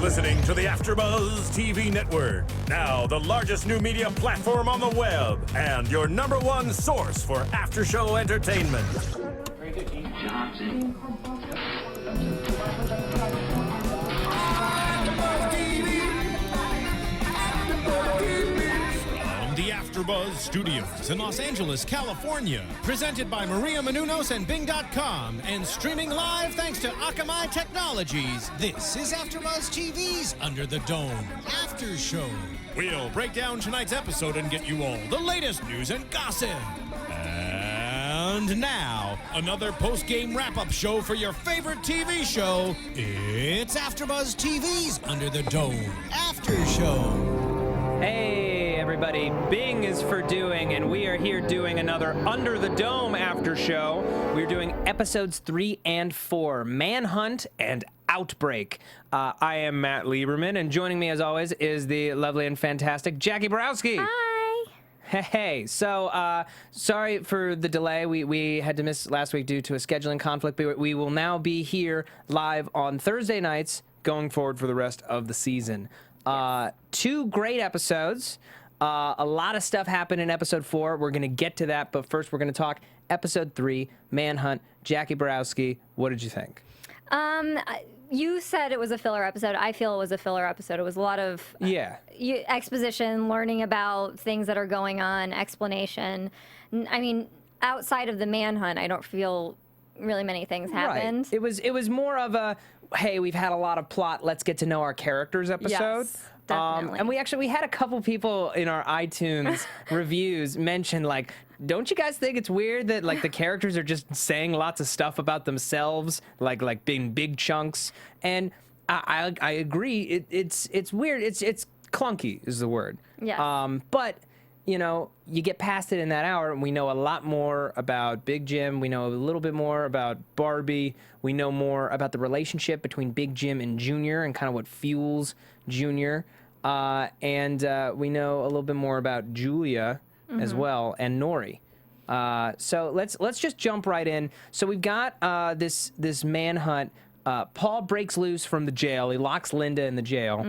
listening to the AfterBuzz TV network. Now, the largest new media platform on the web and your #1 source for after-show entertainment. From the AfterBuzz Studios in Los Angeles, California, presented by Maria Menounos and Bing.com, and streaming live thanks to Akamai Technologies, this is AfterBuzz TV's Under the Dome After Show. We'll break down tonight's episode and get you all the latest news and gossip. And now, another post-game wrap-up show for your favorite TV show. It's AfterBuzz TV's Under the Dome After Show. Hey everybody, Bing is for doing, and we are here doing another Under the Dome after show. We're doing episodes 3 and 4, Manhunt and Outbreak. I am Matt Lieberman, and joining me as always is the lovely and fantastic Jacque Borowski. Hi. Hey, so sorry for the delay. We had to miss last week due to a scheduling conflict, but we will now be here live on Thursday nights going forward for the rest of the season. 2 great episodes. A lot of stuff happened in episode 4. We're going to get to that, but first we're going to talk episode 3, Manhunt. Jacque Borowski, what did you think? You said it was a filler episode. I feel it was a filler episode. It was a lot of exposition, learning about things that are going on, explanation. I mean, outside of the manhunt, I don't feel really many things happened. Right. It was more of a, hey, we've had a lot of plot, let's get to know our characters episode. Yes, definitely. And we had a couple people in our iTunes reviews mention, like, don't you guys think it's weird that, like, the characters are just saying lots of stuff about themselves, like being big chunks? And I agree. It's weird. It's clunky is the word. Yes. But you know, you get past it in that hour, and we know a lot more about Big Jim. We know a little bit more about Barbie. We know more about the relationship between Big Jim and Junior and kind of what fuels Junior. And we know a little bit more about Julia as well, and Nori. So let's just jump right in. So we've got this manhunt. Paul breaks loose from the jail. He locks Linda in the jail,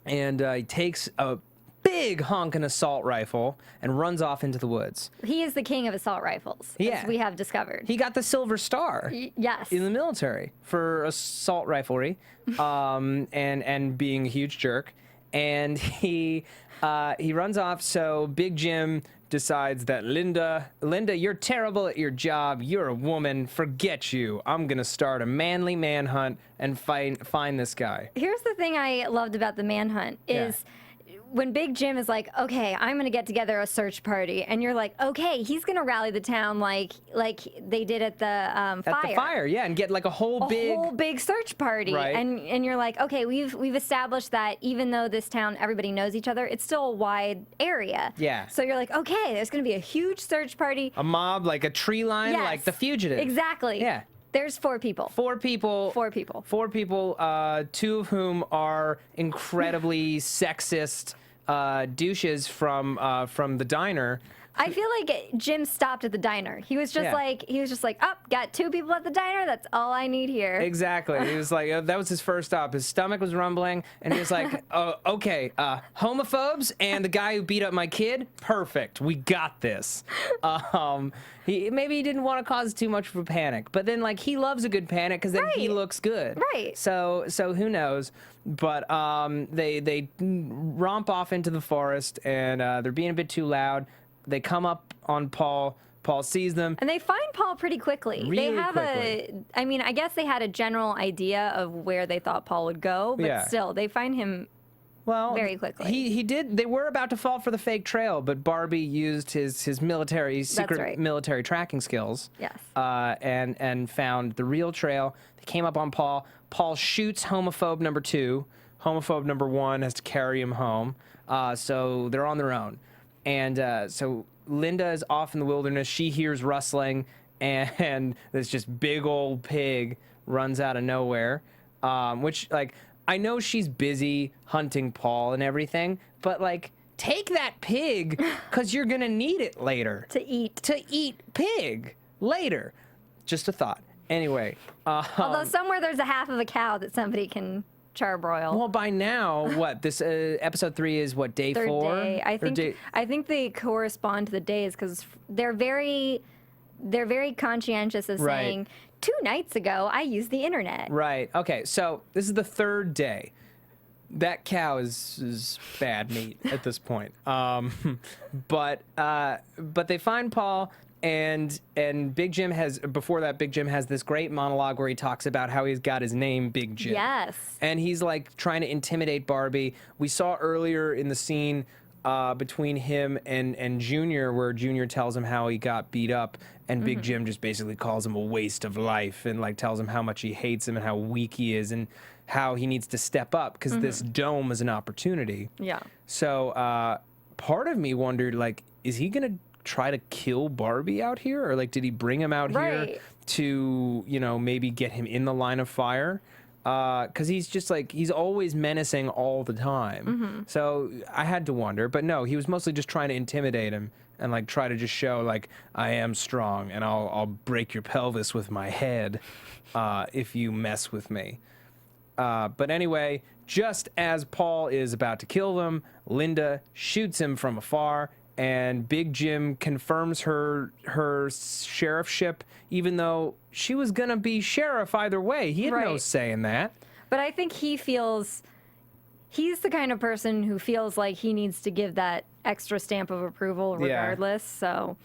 and he takes a big honking assault rifle and runs off into the woods. He is the king of assault rifles, as we have discovered. He got the Silver Star yes. in the military for assault riflery, and being a huge jerk. And he runs off, so Big Jim decides that Linda, you're terrible at your job. You're a woman. Forget you. I'm going to start a manly manhunt and find this guy. Here's the thing I loved about the manhunt is when Big Jim is like, okay, I'm going to get together a search party, and you're like, okay, he's going to rally the town like they did at the fire. At the fire, yeah, and get like a whole big search party. Right. And you're like, okay, we've established that even though this town, everybody knows each other, it's still a wide area. Yeah. So you're like, okay, there's going to be a huge search party. A mob, like a tree line, like The Fugitive. Exactly. Yeah. There's 4 people. 4 people. 4 people. 4 people, 2 of whom are incredibly sexist douches from the diner. I feel like Jim stopped at the diner. He was just like, oh, got 2 people at the diner. That's all I need here. Exactly. He was like, that was his first stop. His stomach was rumbling, and he was like, oh, okay, homophobes and the guy who beat up my kid, perfect. We got this. Maybe he didn't want to cause too much of a panic, but then like he loves a good panic because then he looks good. Right. So who knows? But they romp off into the forest, and they're being a bit too loud. They come up on Paul. Paul sees them. And they find Paul pretty quickly. Really quickly. I guess they had a general idea of where they thought Paul would go, but still, they find him very quickly. He did. They were about to fall for the fake trail, but Barbie used his secret military tracking skills. Yes. And found the real trail. They came up on Paul. Paul shoots homophobe number 2. Homophobe number 1 has to carry him home. So they're on their own. And so Linda is off in the wilderness. She hears rustling, and this just big old pig runs out of nowhere, which, like, I know she's busy hunting Paul and everything, but, like, take that pig because you're going to need it later. To eat pig later. Just a thought. Anyway. Although somewhere there's a half of a cow that somebody can Charbroil. Well, by now, what this episode 3 is? What, day Third 4? day. I think they correspond to the days because they're very conscientious of saying 2 nights ago I used the internet. Right. Okay. So this is the 3rd day. That cow is bad meat at this point. But they find Paul. And Big Jim has, before that, Big Jim has this great monologue where he talks about how he's got his name Big Jim. Yes. And he's like trying to intimidate Barbie. We saw earlier in the scene between him and Junior, where Junior tells him how he got beat up, and Big Jim just basically calls him a waste of life and like tells him how much he hates him and how weak he is and how he needs to step up because this dome is an opportunity. Yeah. So part of me wondered, like, is he gonna try to kill Barbie out here, or like did he bring him out here to, you know, maybe get him in the line of fire, because he's just like, he's always menacing all the time. So I had to wonder, but no, he was mostly just trying to intimidate him and like try to just show like, I am strong and I'll break your pelvis with my head if you mess with me. But anyway, just as Paul is about to kill them, Linda shoots him from afar, and Big Jim confirms her sheriffship, even though she was going to be sheriff either way. He had no say in that. But I think he's the kind of person who feels like he needs to give that extra stamp of approval regardless. So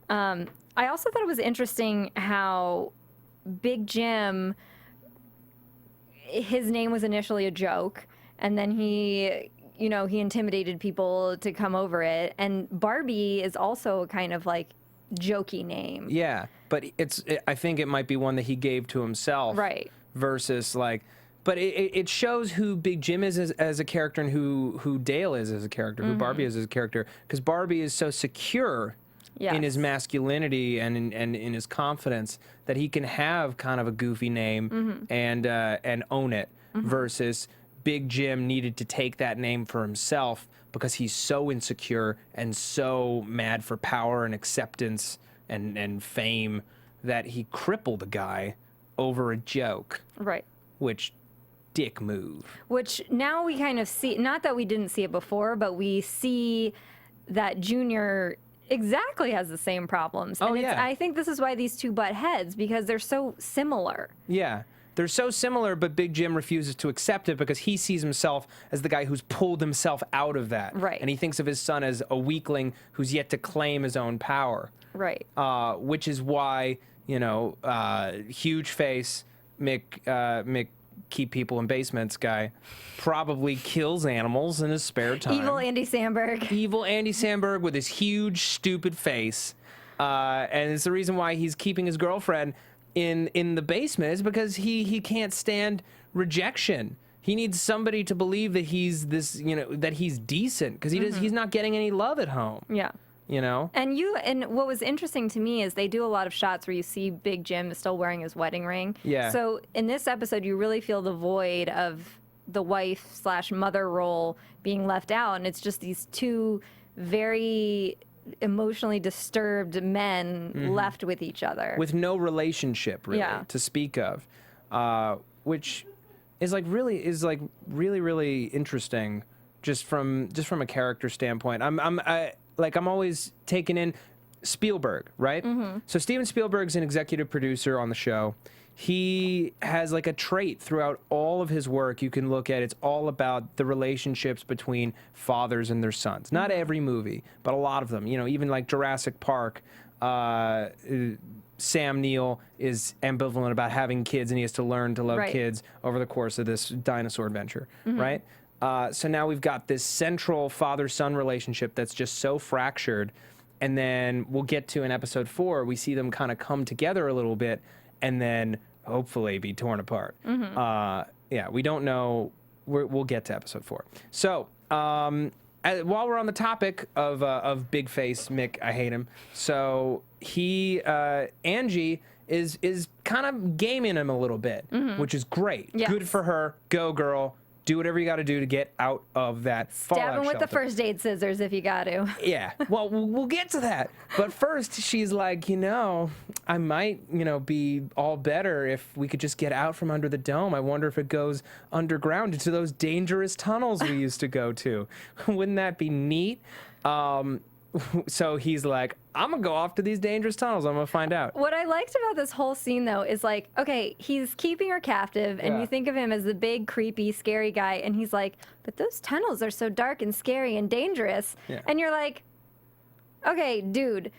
I also thought it was interesting how Big Jim, his name was initially a joke, and then he intimidated people to come over it. And Barbie is also a kind of like jokey name. Yeah, but I think it might be one that he gave to himself. Right. Versus like, but it shows who Big Jim is as a character and who Dale is as a character, who Barbie is as a character. Because Barbie is so secure in his masculinity and in his confidence that he can have kind of a goofy name and own it, versus Big Jim needed to take that name for himself because he's so insecure and so mad for power and acceptance and fame that he crippled a guy over a joke. Right. Which, dick move. Which now we kind of see, not that we didn't see it before, but we see that Junior exactly has the same problems. Oh, and yeah. I think this is why these two butt heads, because they're so similar. Yeah. They're so similar, but Big Jim refuses to accept it because he sees himself as the guy who's pulled himself out of that. Right. And he thinks of his son as a weakling who's yet to claim his own power. Right. Which is why, huge face Mick keep people in basements guy probably kills animals in his spare time. Evil Andy Samberg. Evil Andy Samberg with his huge, stupid face. And it's the reason why he's keeping his girlfriend in the basement, is because he can't stand rejection. He needs somebody to believe that he's that he's decent, because he's not getting any love at home. Yeah. And what was interesting to me is they do a lot of shots where you see Big Jim still wearing his wedding ring. Yeah. So in this episode, you really feel the void of the wife/mother role being left out, and it's just these two very emotionally disturbed men left with each other with no relationship really to speak of, which is really interesting just from a character standpoint. I'm always taken in Spielberg, right? So Steven Spielberg's an executive producer on the show. He has like a trait throughout all of his work you can look at. It's all about the relationships between fathers and their sons. Not every movie, but a lot of them. Even like Jurassic Park, Sam Neill is ambivalent about having kids, and he has to learn to love kids over the course of this dinosaur adventure, right? So now we've got this central father-son relationship that's just so fractured, and then we'll get to in episode 4, we see them kind of come together a little bit, and then hopefully be torn apart. We don't know. We'll get to episode 4. So while we're on the topic of big face Mick, I hate him. So Angie is kind of gaming him a little bit, which is great. Yes. Good for her. Go girl. do whatever you got to do to get out of that fallout Stab him with shelter. the first aid scissors if you got to. Yeah, well, we'll get to that. But first, she's like, I might, be all better if we could just get out from under the dome. I wonder if it goes underground into those dangerous tunnels we used to go to. Wouldn't that be neat? So he's like, I'm going to go off to these dangerous tunnels. I'm going to find out. What I liked about this whole scene, though, is like, okay, he's keeping her captive, and Yeah. you think of him as the big, creepy, scary guy, and he's like, but those tunnels are so dark and scary and dangerous. Yeah. And you're like, okay, dude,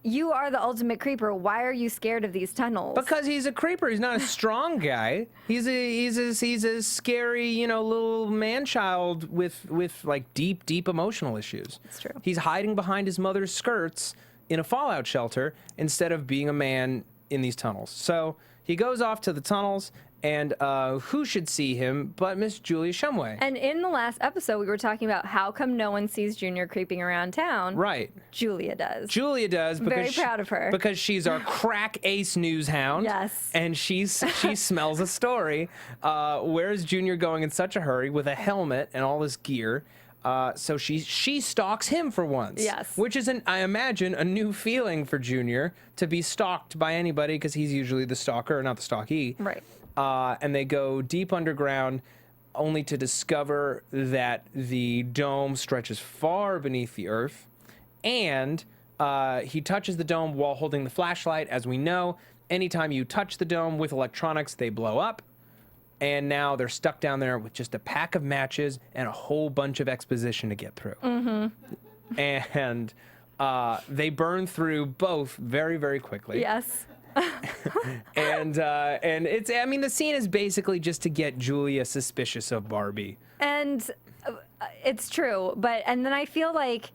you are the ultimate creeper. Why are you scared of these tunnels? Because he's a creeper. He's not a strong guy. He's a scary, little man-child with like deep emotional issues. It's true. He's hiding behind his mother's skirts in a fallout shelter instead of being a man in these tunnels. So he goes off to the tunnels, and who should see him but Miss Julia Shumway? And in the last episode, we were talking about how come no one sees Junior creeping around town. Right. Julia does. Julia does. Because Very proud of her. Because she's our crack ace news hound. Yes. And she smells a story. Where's Junior going in such a hurry with a helmet and all this gear? So she stalks him for once. Yes. Which is, I imagine, a new feeling for Junior to be stalked by anybody, because he's usually the stalker, not the stalkee. Right. And they go deep underground, only to discover that the dome stretches far beneath the earth. And he touches the dome while holding the flashlight. As we know, anytime you touch the dome with electronics, they blow up. And now they're stuck down there with just a pack of matches and a whole bunch of exposition to get through. Mm-hmm. And they burn through both very, very quickly. Yes. And it's, the scene is basically just to get Julia suspicious of Barbie. And it's true. And then I feel like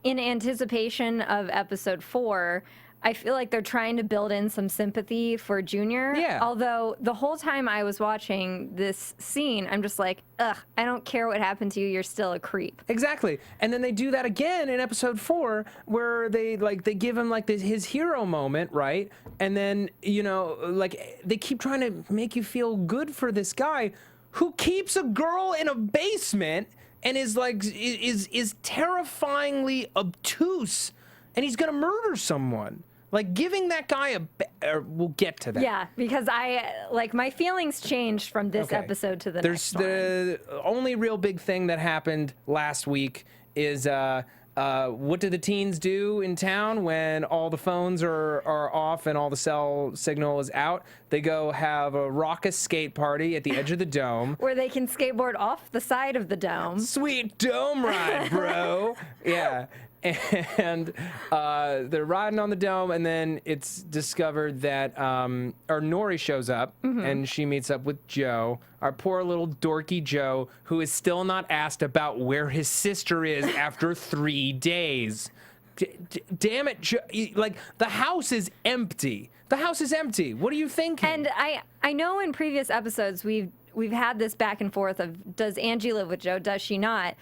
in anticipation of episode 4, I feel like they're trying to build in some sympathy for Junior. Yeah. Although the whole time I was watching this scene, I'm just like, ugh, I don't care what happened to you. You're still a creep. Exactly. And then they do that again in episode 4, where they give him his hero moment, right? And then, they keep trying to make you feel good for this guy who keeps a girl in a basement and is terrifyingly obtuse, and he's gonna murder someone. Giving that guy we'll get to that. Yeah, because my feelings changed from this Okay. episode to the There's next one. the only real big thing that happened last week is what do the teens do in town when all the phones are off and all the cell signal is out? They go have a raucous skate party at the edge of the dome. Where they can skateboard off the side of the dome. Sweet dome ride, bro. Yeah. And they're riding on the dome, and then it's discovered that Nori shows up, and she meets up with Joe, our poor little dorky Joe, who is still not asked about where his sister is after 3 days. Damn it, Joe. The house is empty. The house is empty. What are you thinking? And I know in previous episodes we've had this back and forth of, does Angie live with Joe? Does she not?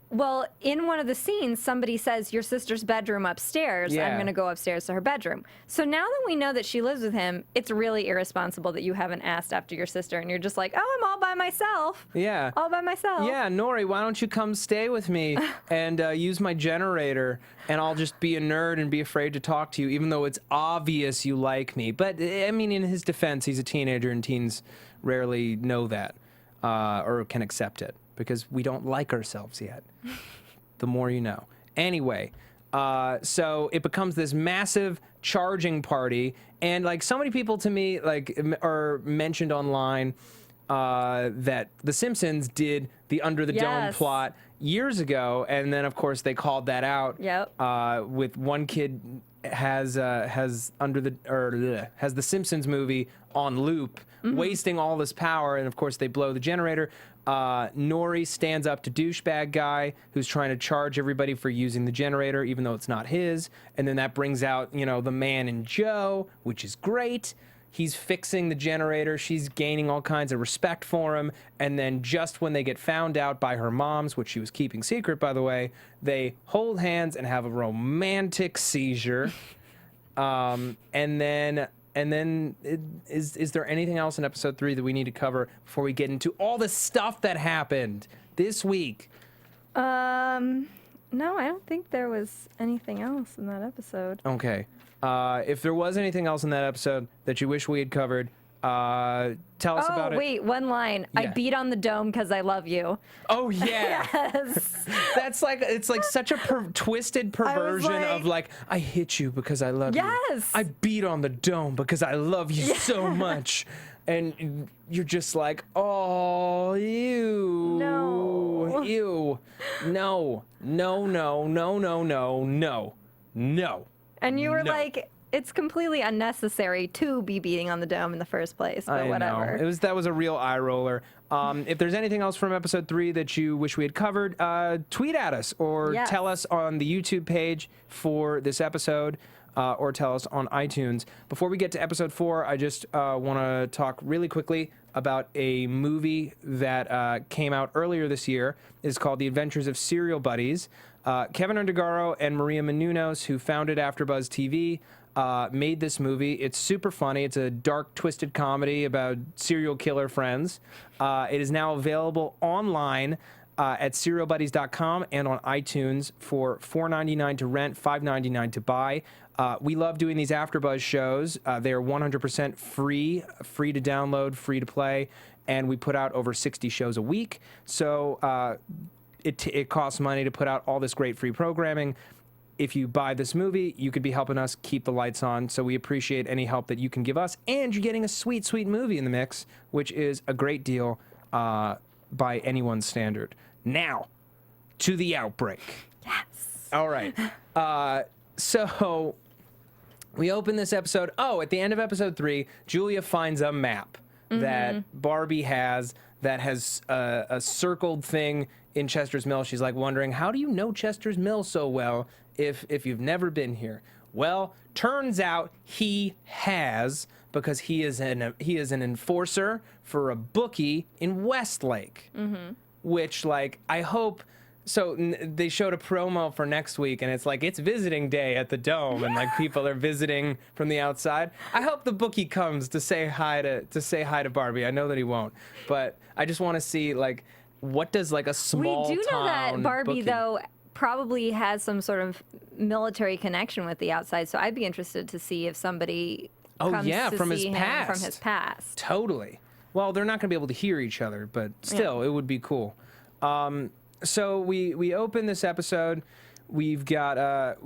Well, in one of the scenes, somebody says, your sister's bedroom upstairs. Yeah. I'm going to go upstairs to her bedroom. So now that we know that she lives with him, it's really irresponsible that you haven't asked after your sister. And you're just like, oh, I'm all by myself. Yeah. All by myself. Yeah, Nori, why don't you come stay with me and use my generator, and I'll just be a nerd and be afraid to talk to you, even though it's obvious you like me. But, in his defense, he's a teenager, and teens rarely know that or can accept it, because we don't like ourselves yet. The more you know. Anyway, so it becomes this massive charging party, and so many people to me are mentioned online that The Simpsons did the Under the Dome Yes. plot years ago, and then of course they called that out. Yep. With one kid has the Simpsons movie on loop, wasting all this power, and of course they blow the generator. Nori stands up to douchebag guy who's trying to charge everybody for using the generator, even though it's not his. And then that brings out, the man in Joe, which is great. He's fixing the generator. She's gaining all kinds of respect for him. And then just when they get found out by her moms, which she was keeping secret, by the way, they hold hands and have a romantic seizure. And then And then, is there anything else in episode 3 that we need to cover before we get into all the stuff that happened this week? No, I don't think there was anything else in that episode. Okay. If there was anything else in that episode that you wish we had covered, tell us about it. Oh, wait, one line. Yeah. I beat on the dome because I love you. Oh, yeah. Yes. That's like, it's like such a twisted perversion of like, I hit you because I love you. Yes. I beat on the dome because I love you so much. And you're just like, oh, ew. No. Ew. No. No, no, no, no, no, no. No. And you were No. like, it's completely unnecessary to be beating on the dome in the first place, but I whatever. know. That was a real eye roller. If there's anything else from episode 3 that you wish we had covered, tweet at us or Yes. tell us on the YouTube page for this episode, or tell us on iTunes. Before we get to episode 4, I just want to talk really quickly about a movie that came out earlier this year. It's called The Adventures of Serial Buddies. Kevin Undergaro and Maria Menounos, who founded AfterBuzz TV, made this movie. It's super funny. It's a dark, twisted comedy about serial killer friends. It is now available online at serialbuddies.com and on iTunes for $4.99 to rent, $5.99 to buy. We love doing these AfterBuzz shows. They are 100% free to download, free to play, and we put out over 60 shows a week. So it costs money to put out all this great free programming. If you buy this movie, you could be helping us keep the lights on. So we appreciate any help that you can give us. And you're getting a sweet, sweet movie in the mix, which is a great deal by anyone's standard. Now, to the outbreak. Yes. All right. So we open this episode. Oh, at the end of episode 3, Julia finds a map that Barbie has that has a circled thing in Chester's Mill. She's like wondering, how do you know Chester's Mill so well if you've never been here? Well, turns out he has, because he is an enforcer for a bookie in Westlake. Which, like, I hope. So they showed a promo for next week, and it's like it's visiting day at the Dome, and like people are visiting from the outside. I hope the bookie comes to say hi to Barbie. I know that he won't, but I just want to see like what does like a small We do know that town Barbie, bookie- though, probably has some sort of military connection with the outside, so I'd be interested to see if somebody comes to from his see him past. from his past. Totally. Well, they're not going to be able to hear each other, but still, it would be cool. So we open this episode. We've got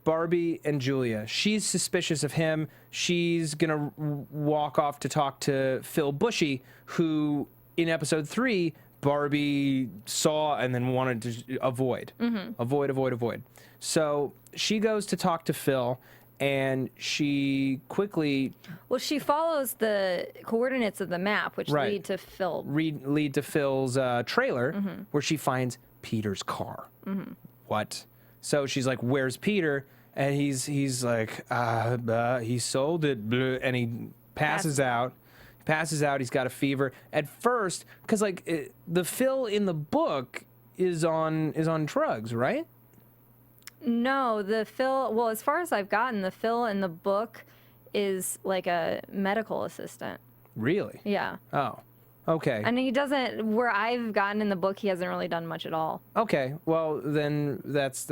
Barbie and Julia. She's suspicious of him. She's gonna walk off to talk to Phil Bushy, who in episode 3 Barbie saw and then wanted to avoid. Avoid. So she goes to talk to Phil, and she quickly Well, she follows the coordinates of the map, which Right. lead to Phil. lead to Phil's trailer, where she finds Peter's car. What? So she's like, "Where's Peter?" And he's like, "He sold it," blah," and he passes out. He's got a fever at first, because like the Phil in the book is on drugs, right? No, the Phil, well, as far as I've gotten, the Phil in the book is like a medical assistant. Really? Yeah. Oh, okay. And he doesn't, where I've gotten in the book, he hasn't really done much at all. Okay. Well, then that's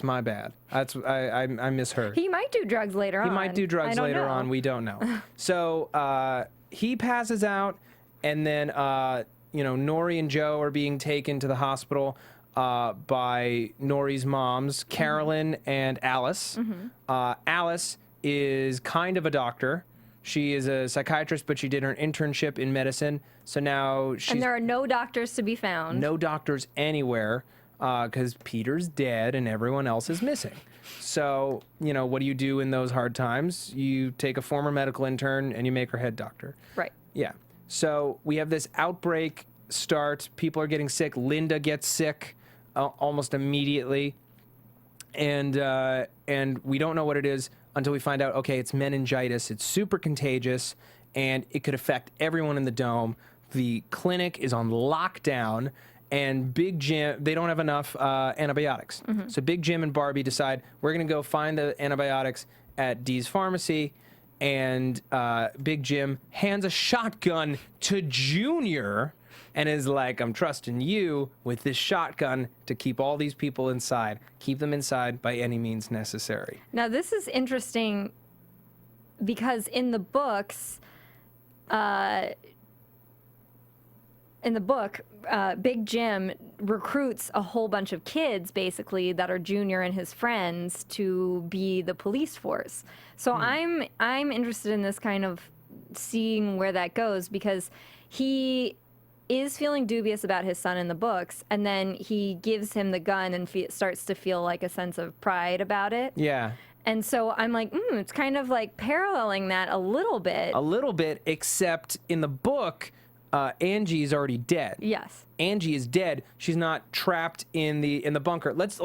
my bad. I misheard. He might do drugs later on. He might do drugs later on. We don't know. So he passes out, and then Nori and Joe are being taken to the hospital by Nori's moms, Carolyn and Alice. Alice is kind of a doctor. She is a psychiatrist, but she did her internship in medicine. So now she's... And there are no doctors to be found. No doctors anywhere, because Peter's dead and everyone else is missing. So, what do you do in those hard times? You take a former medical intern and you make her head doctor. Right. Yeah. So we have this outbreak start. People are getting sick. Linda gets sick almost immediately. And we don't know what it is until we find out, okay, it's meningitis. It's super contagious, and it could affect everyone in the Dome. The clinic is on lockdown, and Big Jim, they don't have enough antibiotics. So Big Jim and Barbie decide, we're going to go find the antibiotics at Dee's Pharmacy, and Big Jim hands a shotgun to Junior and is like, I'm trusting you with this shotgun to keep all these people inside. Keep them inside by any means necessary. Now, this is interesting because in the books, Big Jim recruits a whole bunch of kids, basically, that are Junior and his friends to be the police force. So I'm interested in this kind of seeing where that goes, because he is feeling dubious about his son in the books, and then he gives him the gun and starts to feel like a sense of pride about it. Yeah. And so I'm like, it's kind of like paralleling that a little bit. A little bit, except in the book, Angie is already dead. Yes. Angie is dead. She's not trapped in the bunker. Let's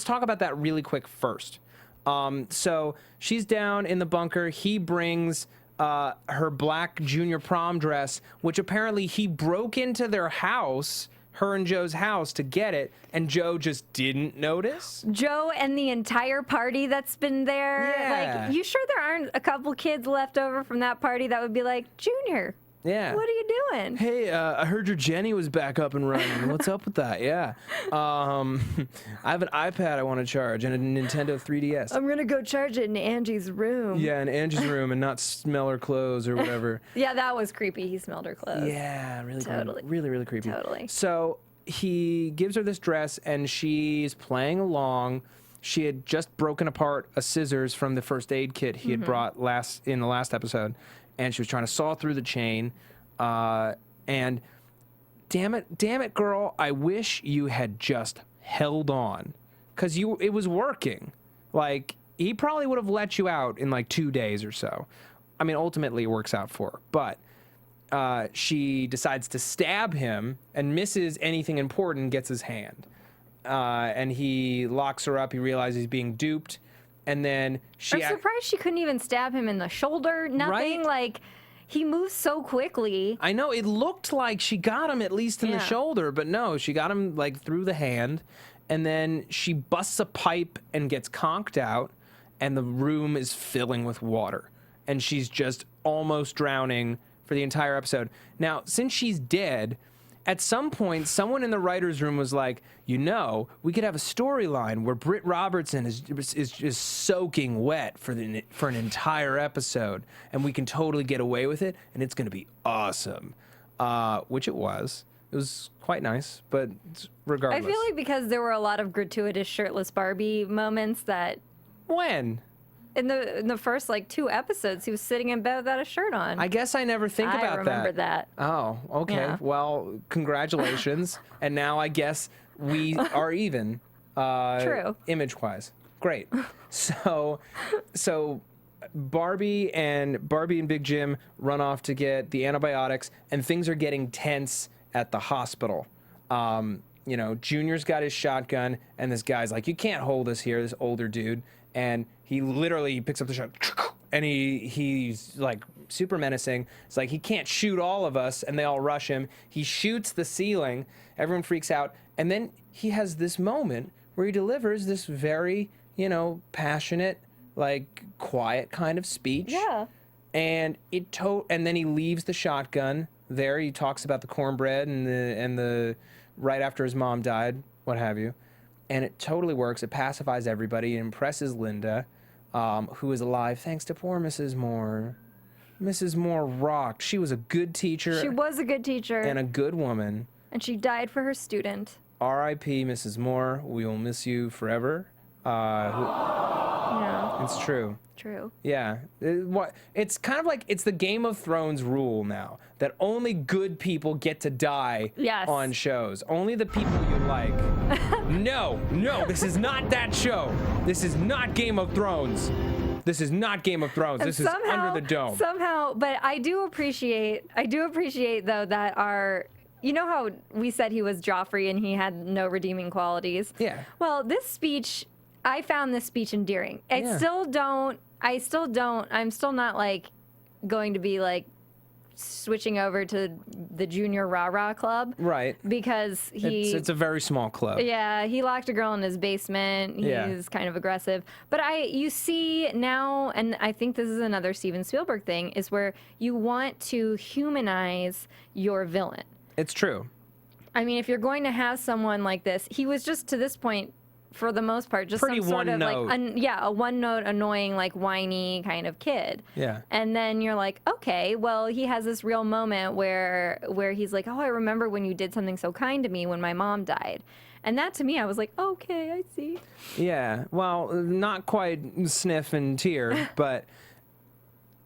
talk about that really quick first. So she's down in the bunker. He brings her black Junior prom dress, which apparently he broke into their house, her and Joe's house, to get it, and Joe just didn't notice. Joe and the entire party that's been there. Yeah. Like, you sure there aren't a couple kids left over from that party that would be like, Junior, yeah, what are you doing? Hey, I heard your Jenny was back up and running. What's up with that? Yeah. I have an iPad I want to charge and a Nintendo 3DS. I'm going to go charge it in Angie's room. Yeah, in Angie's room and not smell her clothes or whatever. Yeah, that was creepy. He smelled her clothes. Yeah, really Totally. Really, really creepy. Totally. So he gives her this dress and she's playing along. She had just broken apart a scissors from the first aid kit he had brought in the last episode. And she was trying to saw through the chain. And damn it, girl, I wish you had just held on. Because it was working. Like, he probably would have let you out in like 2 days or so. I mean, ultimately it works out for her. But she decides to stab him and misses anything important, gets his hand. And he locks her up. He realizes he's being duped. And then I'm surprised she couldn't even stab him in the shoulder. Nothing. Right? Like, he moves so quickly. I know. It looked like she got him at least in the shoulder, but no, she got him like through the hand. And then she busts a pipe and gets conked out, and the room is filling with water. And she's just almost drowning for the entire episode. Now, since she's dead, at some point, someone in the writer's room was like, we could have a storyline where Britt Robertson is just soaking wet for an entire episode, and we can totally get away with it, and it's going to be awesome. Which it was. It was quite nice, but regardless. I feel like because there were a lot of gratuitous shirtless Barbie moments that... When? In the first, like, 2 episodes, he was sitting in bed without a shirt on. I guess I never think about that. I remember that. Oh, okay. Yeah. Well, congratulations. And now I guess we are even. True. Image-wise. Great. So Barbie and Big Jim run off to get the antibiotics, and things are getting tense at the hospital. Junior's got his shotgun, and this guy's like, you can't hold us here, this older dude. And he literally picks up the shot, and he's like super menacing. It's like he can't shoot all of us, and they all rush him. He shoots the ceiling. Everyone freaks out, and then he has this moment where he delivers this very, passionate, like quiet kind of speech. Yeah. And and then he leaves the shotgun there. He talks about the cornbread and the right after his mom died, what have you. And it totally works. It pacifies everybody. It impresses Linda, who is alive thanks to poor Mrs. Moore. Mrs. Moore rocked. She was a good teacher. She was a good teacher. And a good woman. And she died for her student. R.I.P. Mrs. Moore. We will miss you forever. Yeah. It's true. True. Yeah. It's kind of like it's the Game of Thrones rule now that only good people get to die on shows. Only the people you like. No, this is not that show. This is not Game of Thrones. This is not Game of Thrones. This is Under the Dome. Somehow, but I do appreciate though that you know how we said he was Joffrey and he had no redeeming qualities? Yeah. Well, I found this speech endearing. I'm still not like going to be like switching over to the Junior Rah-Rah Club. Right. Because it's a very small club. Yeah, he locked a girl in his basement. He's kind of aggressive. But you see now, and I think this is another Steven Spielberg thing, is where you want to humanize your villain. It's true. I mean, if you're going to have someone like this, he was just, to this point, for the most part, just pretty some sort of one-note. a one-note, annoying, like whiny kind of kid. Yeah. And then you're like, okay, well, he has this real moment where he's like, oh, I remember when you did something so kind to me when my mom died. And that, to me, I was like, okay, I see. Yeah. Well, not quite sniff and tear, but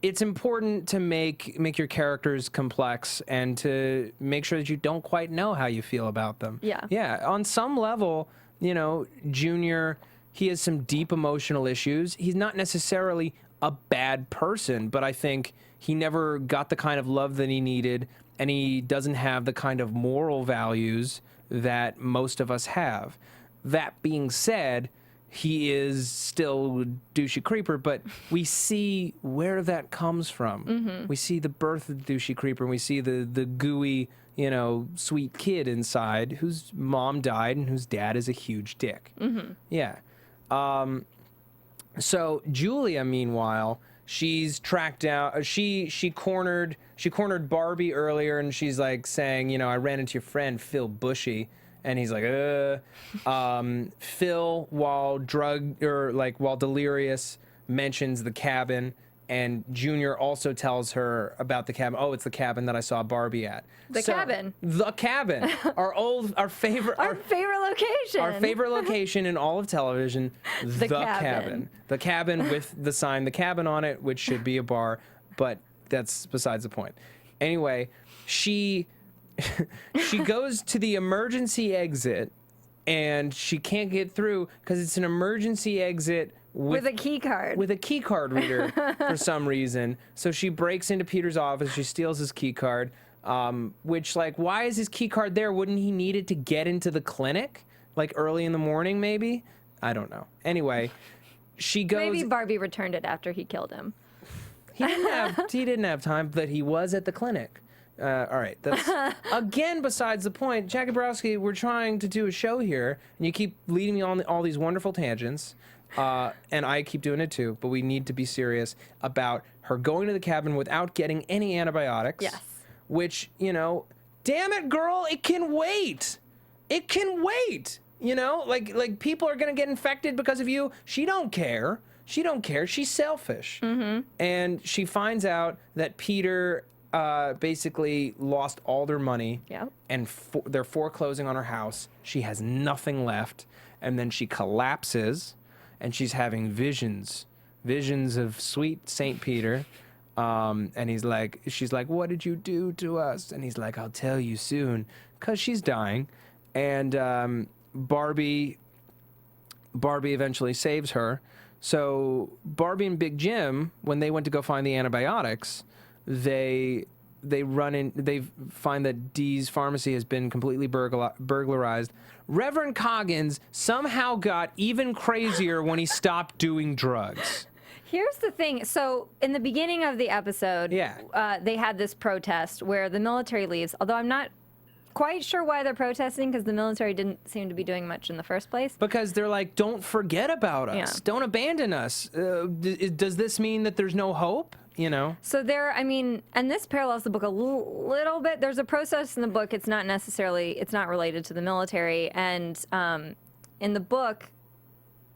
it's important to make your characters complex and to make sure that you don't quite know how you feel about them. Yeah. Yeah. On some level, you know, Junior, he has some deep emotional issues. He's not necessarily a bad person, but I think he never got the kind of love that he needed, and he doesn't have the kind of moral values that most of us have. That being said, he is still a douchey creeper, but we see where that comes from. Mm-hmm. We see the birth of the douchey creeper, and we see the gooey, you know, sweet kid inside whose mom died and whose dad is a huge dick. Mm-hmm. Yeah. So Julia, meanwhile, she's tracked down. She cornered Barbie earlier, and she's like saying, you know, I ran into your friend Phil Bushy, and he's like, Phil, while delirious, mentions the cabin. And Junior also tells her about the cabin. Oh, it's the cabin that I saw Barbie at. The cabin. The cabin. Our favorite location. Our favorite location in all of television. The cabin. The cabin with the sign, the cabin on it, which should be a bar, but that's besides the point. Anyway, she goes to the emergency exit, and she can't get through because it's an emergency exit with a key card. With a key card reader for some reason. So she breaks into Peter's office. She steals his key card, which, like, why is his key card there? Wouldn't he need it to get into the clinic? Like, early in the morning, maybe? I don't know. Anyway, she goes... Maybe Barbie returned it after he killed him. He didn't have time, but he was at the clinic. All right, that's, again, besides the point. Jacque Borowski, we're trying to do a show here, and you keep leading me on all these wonderful tangents. And I keep doing it too, but we need to be serious about her going to the cabin without getting any antibiotics. Yes. Which, you know, damn it, girl, it can wait. It can wait. You know, like people are going to get infected because of you. She don't care. She's selfish. Mm-hmm. And she finds out that Peter basically lost all their money. Yep. And they're foreclosing on her house. She has nothing left. And then she collapses. And she's having visions of sweet St. Peter. And she's like, what did you do to us? And he's like, I'll tell you soon, because she's dying. And Barbie eventually saves her. So Barbie and Big Jim, when they went to go find the antibiotics, they find that Dee's pharmacy has been completely burglarized. Reverend Coggins somehow got even crazier when he stopped doing drugs. Here's the thing. So in the beginning of the episode, they had this protest where the military leaves, although I'm not quite sure why they're protesting, because the military didn't seem to be doing much in the first place. Because they're like, don't forget about us. Yeah. Don't abandon us. Does this mean that there's no hope? You know? So and this parallels the book a little bit. There's a process in the book. It's not related to the military. And in the book,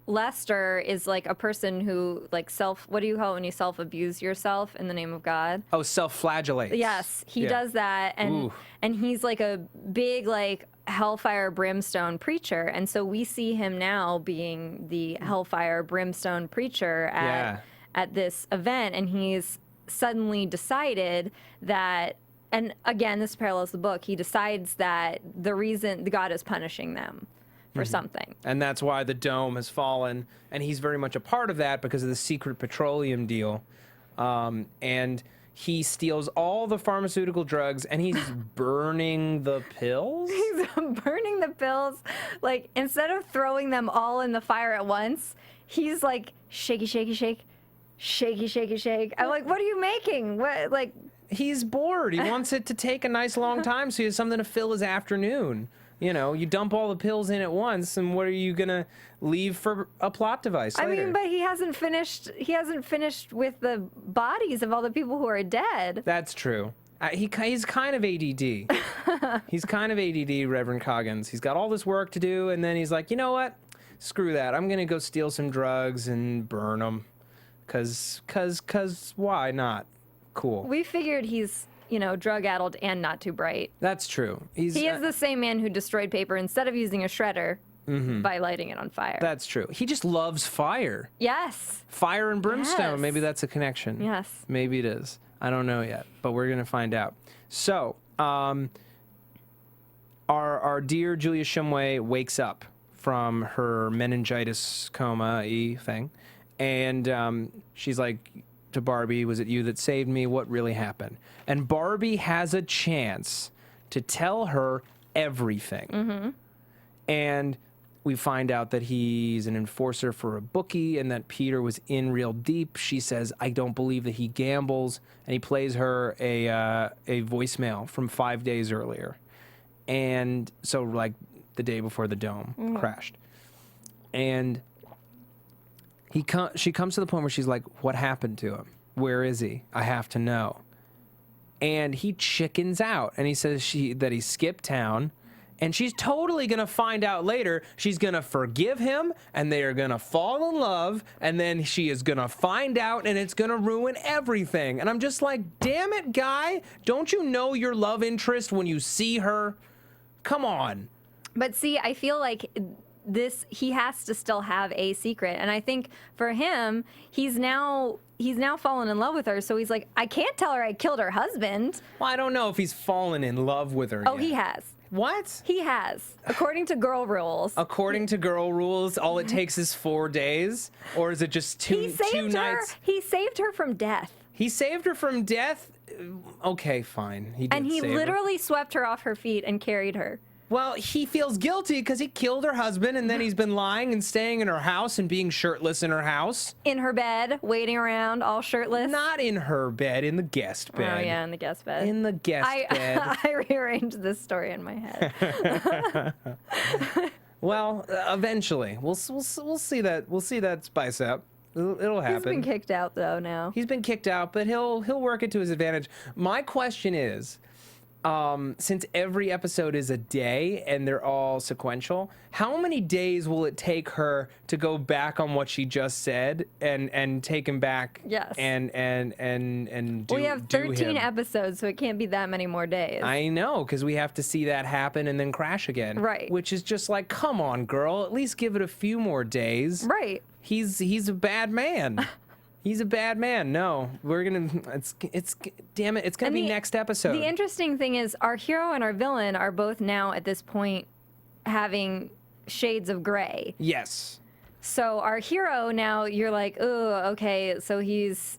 Lester is like a person who what do you call it when you self-abuse yourself in the name of God? Oh, self-flagellate. Yes, he does that. And he's like a big hellfire brimstone preacher. And so we see him now being the hellfire brimstone preacher at this event, and he's suddenly decided that, and again, this parallels the book, he decides that the reason God is punishing them for something. And that's why the dome has fallen, and he's very much a part of that because of the secret petroleum deal. And he steals all the pharmaceutical drugs, and he's burning the pills? He's burning the pills. Like, instead of throwing them all in the fire at once, he's like, shaky, shaky, shake. Shaky, shaky, shake. I'm like, what are you making? What, He's bored. He wants it to take a nice long time so he has something to fill his afternoon. You know, you dump all the pills in at once, and what are you gonna leave for a plot device later? I mean, but he hasn't finished. He hasn't finished with the bodies of all the people who are dead. That's true. He's kind of ADD. He's kind of ADD, Reverend Coggins. He's got all this work to do, and then he's like, you know what? Screw that. I'm gonna go steal some drugs and burn them. Cause why not? Cool. We figured he's, you know, drug-addled and not too bright. That's true. He is the same man who destroyed paper instead of using a shredder by lighting it on fire. That's true. He just loves fire. Yes. Fire and brimstone. Yes. Maybe that's a connection. Yes. Maybe it is. I don't know yet, but we're gonna find out. So, our dear Julia Shumway wakes up from her meningitis coma-y thing, and she's like to Barbie, was it you that saved me? What really happened? And Barbie has a chance to tell her everything. And we find out that he's an enforcer for a bookie and that Peter was in real deep. She says, I don't believe that he gambles. And he plays her a voicemail from 5 days earlier. And so, like, the day before the dome crashed. And she comes to the point where she's like, what happened to him? Where is he? I have to know. And he chickens out. And he says that he skipped town. And she's totally going to find out later. She's going to forgive him, and they are going to fall in love, and then she is going to find out, and it's going to ruin everything. And I'm just like, damn it, guy. Don't you know your love interest when you see her? Come on. But see, I feel like he has to still have a secret. And I think for him, he's now fallen in love with her. So he's like, I can't tell her I killed her husband. Well, I don't know if he's fallen in love with her Oh, yet. he has. What? He has. According to girl rules. According to girl rules, all it takes is 4 days? Or is it just two nights? He saved her from death. He saved her from death? Okay, fine. He did And he save her. literally swept her off her feet and carried her. Well, he feels guilty because he killed her husband, and then he's been lying and staying in her house and being shirtless in her house. In her bed, waiting around, all shirtless. Not in her bed, in the guest bed. Oh, yeah, in the guest bed. In the guest bed. I rearranged this story in my head. Well, eventually. We'll see that. We'll see that spice up. It'll happen. He's been kicked out, though, now. He's been kicked out, but he'll work it to his advantage. My question is, since every episode is a day and they're all sequential, how many days will it take her to go back on what she just said and take him back? Yes. And do We have 13 episodes, so it can't be that many more days. I know, because we have to see that happen and then crash again. Right. Which is just like, come on, girl, at least give it a few more days. Right. He's a bad man. He's a bad man. No, we're gonna. It's damn it. It's gonna be next episode. The interesting thing is, our hero and our villain are both now at this point having shades of gray. Yes. So our hero now, you're like, oh, okay. So he's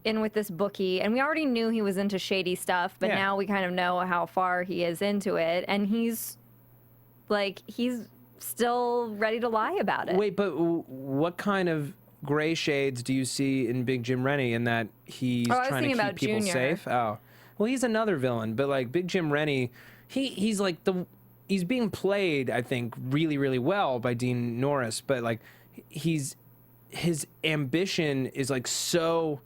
in with this bookie, and we already knew he was into shady stuff, but now we kind of know how far he is into it, and he's still ready to lie about it. Wait, but what kind of gray shades do you see in Big Jim Rennie in that he's trying to keep people safe? Oh, well, he's another villain, but like Big Jim Rennie, he's like he's being played, I think, really, really well by Dean Norris, but like his ambition is like so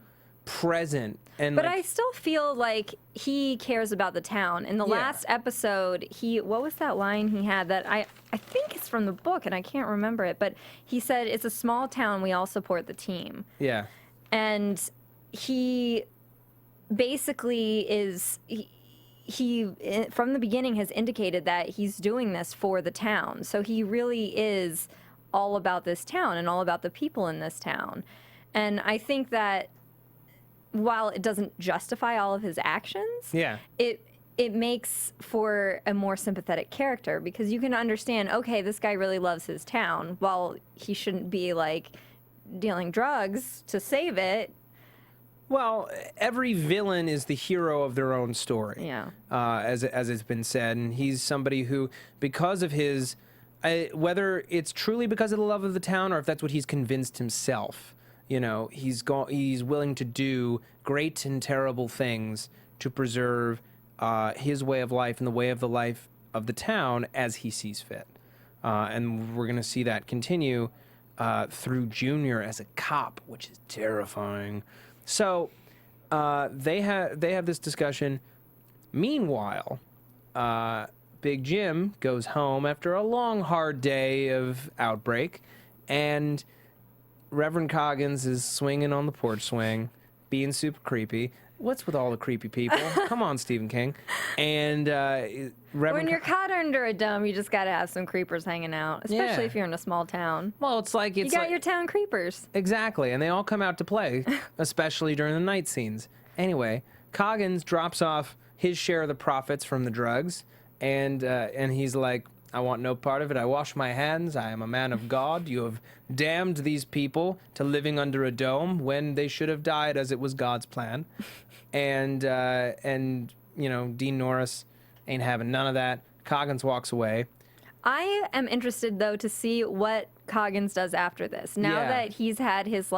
present. And but like, I still feel like he cares about the town. In the last episode, what was that line he had that I think it's from the book and I can't remember it, but he said, it's a small town, we all support the team. Yeah. And he basically he from the beginning has indicated that he's doing this for the town. So he really is all about this town and all about the people in this town. And I think that while it doesn't justify all of his actions, it makes for a more sympathetic character, because you can understand, okay, this guy really loves his town, while he shouldn't be like dealing drugs to save it. Well, every villain is the hero of their own story. Yeah. As it's been said, and he's somebody who, because of his, whether it's truly because of the love of the town or if that's what he's convinced himself, he's willing to do great and terrible things to preserve his way of life and the way of the life of the town as he sees fit. And we're going to see that continue through Junior as a cop, which is terrifying. So they have this discussion. Meanwhile, Big Jim goes home after a long, hard day of Outbreak, and Reverend Coggins is swinging on the porch swing, being super creepy. What's with all the creepy people? Come on, Stephen King. And when you're caught under a dome, you just got to have some creepers hanging out, especially if you're in a small town. Well, you got your town creepers. Exactly, and they all come out to play, especially during the night scenes. Anyway, Coggins drops off his share of the profits from the drugs, and he's like, I want no part of it. I wash my hands. I am a man of God. You have damned these people to living under a dome when they should have died as it was God's plan. And Dean Norris ain't having none of that. Coggins walks away. I am interested, though, to see what Coggins does after this. Now that he's had his,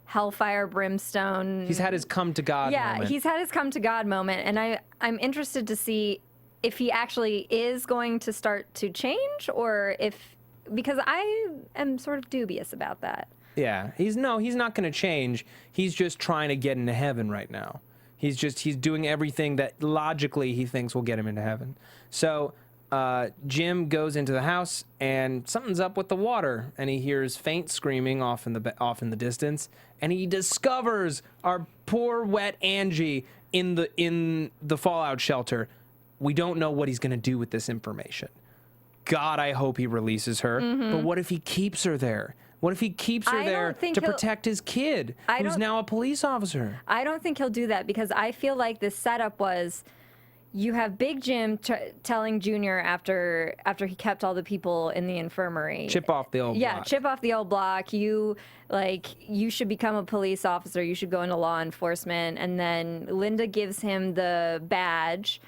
hellfire brimstone. He's had his come to God moment. Yeah, he's had his come to God moment. And I'm interested to see if he actually is going to start to change, or because I am sort of dubious about that. Yeah, he's not going to change. He's just trying to get into heaven right now. He's doing everything that logically he thinks will get him into heaven. So Jim goes into the house, and something's up with the water, and he hears faint screaming off in the distance, and he discovers our poor wet Angie in the fallout shelter. We don't know what he's going to do with this information. God, I hope he releases her. Mm-hmm. But what if he keeps her there? What if he keeps her there to protect his kid, who's now a police officer? I don't think he'll do that, because I feel like the setup was you have Big Jim telling Junior after he kept all the people in the infirmary. Chip off the old block. Yeah, chip off the old block. You should become a police officer. You should go into law enforcement. And then Linda gives him the badge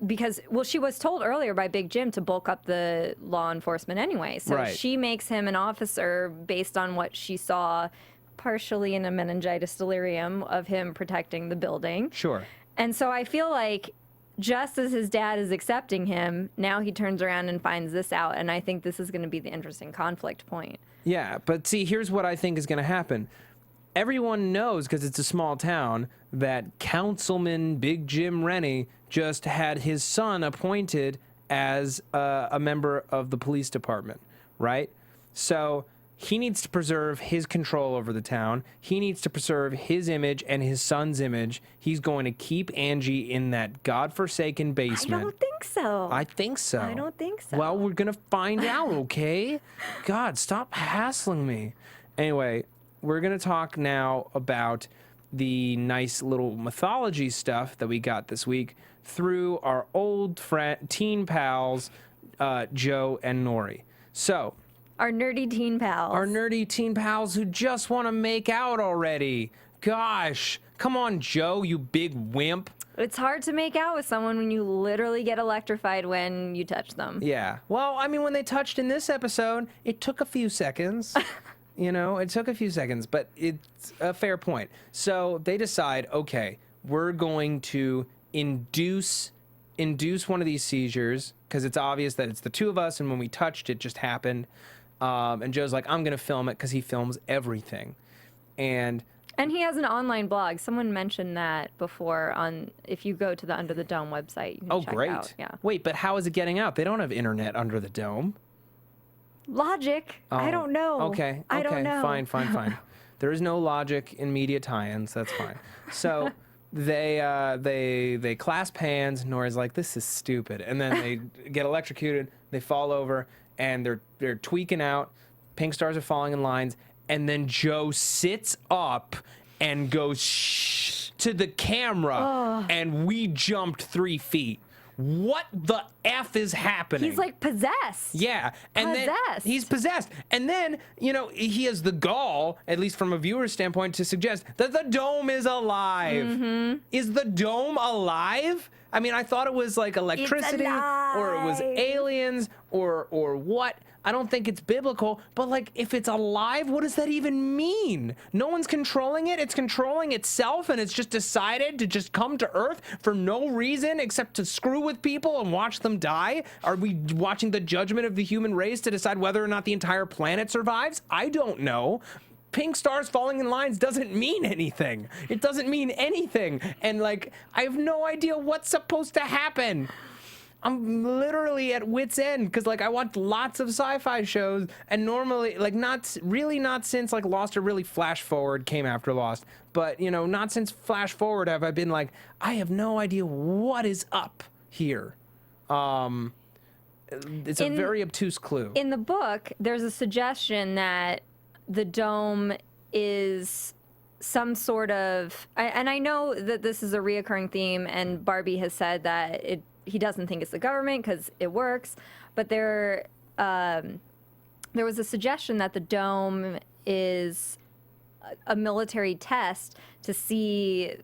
because she was told earlier by Big Jim to bulk up the law enforcement anyway. So she makes him an officer based on what she saw, partially in a meningitis delirium, of him protecting the building. Sure. And so I feel like just as his dad is accepting him, now he turns around and finds this out. And I think this is going to be the interesting conflict point. Yeah, but see, here's what I think is going to happen. Everyone knows, because it's a small town, that Councilman Big Jim Rennie just had his son appointed as a member of the police department, right? So he needs to preserve his control over the town. He needs to preserve his image and his son's image. He's going to keep Angie in that godforsaken basement. I don't think so. I think so. I don't think so. Well, we're going to find out, okay? God, stop hassling me. Anyway, we're going to talk now about the nice little mythology stuff that we got this week through our old teen pals, Joe and Nori. So, our nerdy teen pals. Our nerdy teen pals who just want to make out already. Gosh, come on, Joe, you big wimp. It's hard to make out with someone when you literally get electrified when you touch them. Yeah. Well, I mean, when they touched in this episode, it took a few seconds. It took a few seconds, but it's a fair point. So they decide, okay, we're going to induce one of these seizures, because it's obvious that it's the two of us, and when we touched, it just happened. And Joe's like, I'm going to film it, because he films everything. And he has an online blog. Someone mentioned that before if you go to the Under the Dome website. You can check great. Out. Yeah. Wait, but how is it getting out? They don't have internet under the dome. Logic. I don't know. Okay. I don't know. Fine. There is no logic in media tie-ins. That's fine. So they clasp hands. Nora's like, this is stupid. And then they get electrocuted. They fall over, and they're tweaking out. Pink stars are falling in lines. And then Joe sits up and goes shh to the camera, and we jumped 3 feet. What the F is happening? He's like possessed. Yeah. And then he's possessed. And then, he has the gall, at least from a viewer's standpoint, to suggest that the dome is alive. Mm-hmm. Is the dome alive? I mean, I thought it was like electricity or it was aliens or what. I don't think it's biblical, but like if it's alive, what does that even mean? No one's controlling it. It's controlling itself, and it's just decided to just come to Earth for no reason except to screw with people and watch them die. Are we watching the judgment of the human race to decide whether or not the entire planet survives? I don't know. Pink stars falling in lines doesn't mean anything. It doesn't mean anything. And like, I have no idea what's supposed to happen. I'm literally at wit's end because like I watch lots of sci-fi shows, and normally like not since like Lost or really Flash Forward came after Lost, but you know, not since Flash Forward have I been like, I have no idea what is up here. It's a very obtuse clue. In the book, there's a suggestion that the dome is some sort of, and I know that this is a reoccurring theme, and Barbie has said that he doesn't think it's the government because it works, but there was a suggestion that the dome is a military test to see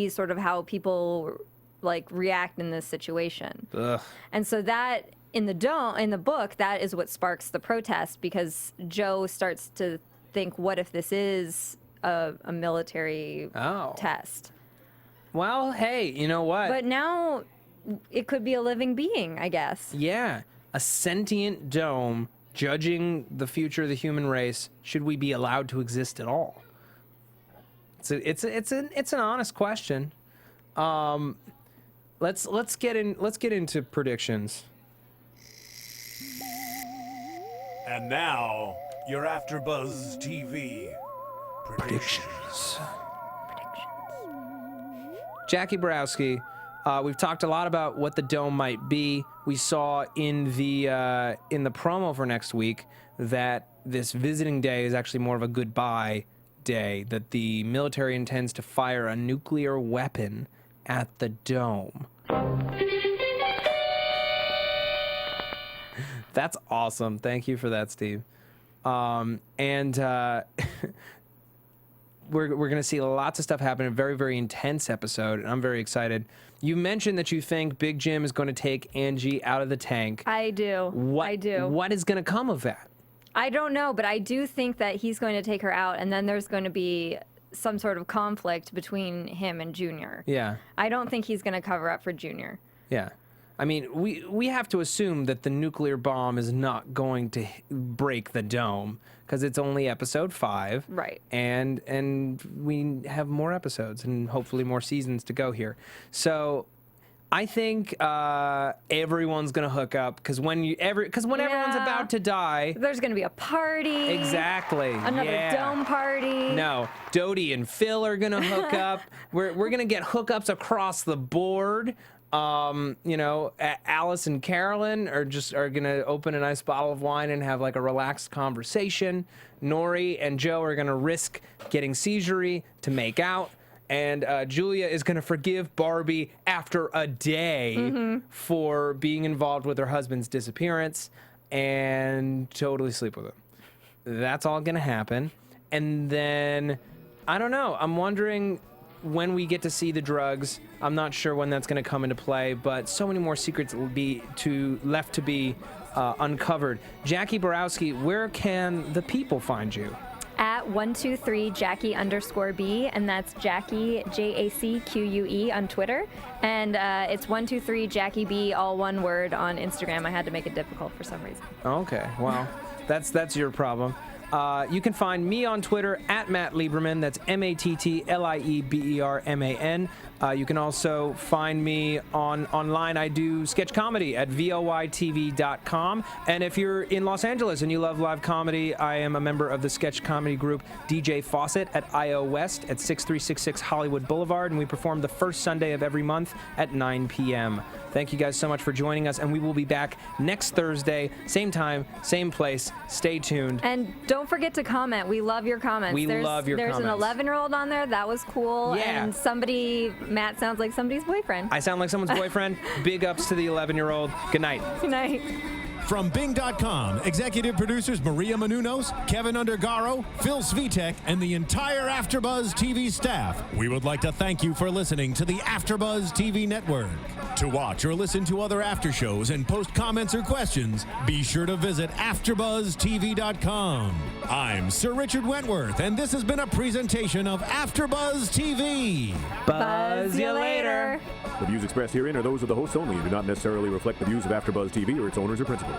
sort of how people like react in this situation. Ugh. And so that in the book, that is what sparks the protest, because Joe starts to think, what if this is a military test? Well, hey, you know what? But now it could be a living being, I guess. Yeah, a sentient dome judging the future of the human race. Should we be allowed to exist at all? It's an honest question. Let's get into predictions. And now, your AfterBuzz TV predictions. Jacque Borowski, we've talked a lot about what the dome might be. We saw in the promo for next week that this visiting day is actually more of a goodbye day, that the military intends to fire a nuclear weapon at the dome. That's awesome. Thank you for that, Steve. We're going to see lots of stuff happen. A very, very intense episode, and I'm very excited. You mentioned that you think Big Jim is going to take Angie out of the tank. I do. I do. What is going to come of that? I don't know, but I do think that he's going to take her out, and then there's going to be some sort of conflict between him and Junior. Yeah. I don't think he's going to cover up for Junior. Yeah. I mean, we have to assume that the nuclear bomb is not going to break the dome because it's only episode 5. Right. And we have more episodes and hopefully more seasons to go here. So I think everyone's going to hook up because when everyone's about to die, there's going to be a party. Exactly. Another dome party. No, Dodie and Phil are going to hook up. We're going to get hookups across the board. You know, Alice and Carolyn are going to open a nice bottle of wine and have like a relaxed conversation. Nori and Joe are going to risk getting seizure-y to make out. And Julia is going to forgive Barbie after a day for being involved with her husband's disappearance and totally sleep with him. That's all going to happen. And then, I don't know, I'm wondering when we get to see the drugs. I'm not sure when that's going to come into play, but so many more secrets will be left to be uncovered. Jacque Borowski, where can the people find you? At 123 Jacque_B, and that's Jacque, JACQUE on Twitter. And it's 123 Jacque B, all one word, on Instagram. I had to make it difficult for some reason. Okay, well, that's your problem. You can find me on Twitter at Matt Lieberman. That's MattLieberman. You can also find me online. I do sketch comedy at voytv.com. And if you're in Los Angeles and you love live comedy, I am a member of the sketch comedy group DJ Fawcett at IO West at 6366 Hollywood Boulevard. And we perform the first Sunday of every month at 9 p.m. Thank you guys so much for joining us, and we will be back next Thursday, same time, same place. Stay tuned. And don't forget to comment. We love your comments. There's an 11-year-old on there. That was cool. Yeah. And Matt sounds like somebody's boyfriend. I sound like someone's boyfriend. Big ups to the 11-year-old. Good night. Good night. From Bing.com, executive producers Maria Menounos, Kevin Undergaro, Phil Svitek, and the entire AfterBuzz TV staff, we would like to thank you for listening to the AfterBuzz TV network. To watch or listen to other after shows and post comments or questions, be sure to visit AfterBuzzTV.com. I'm Sir Richard Wentworth, and this has been a presentation of AfterBuzz TV. Buzz you later. The views expressed herein are those of the hosts only and do not necessarily reflect the views of AfterBuzz TV or its owners or principals.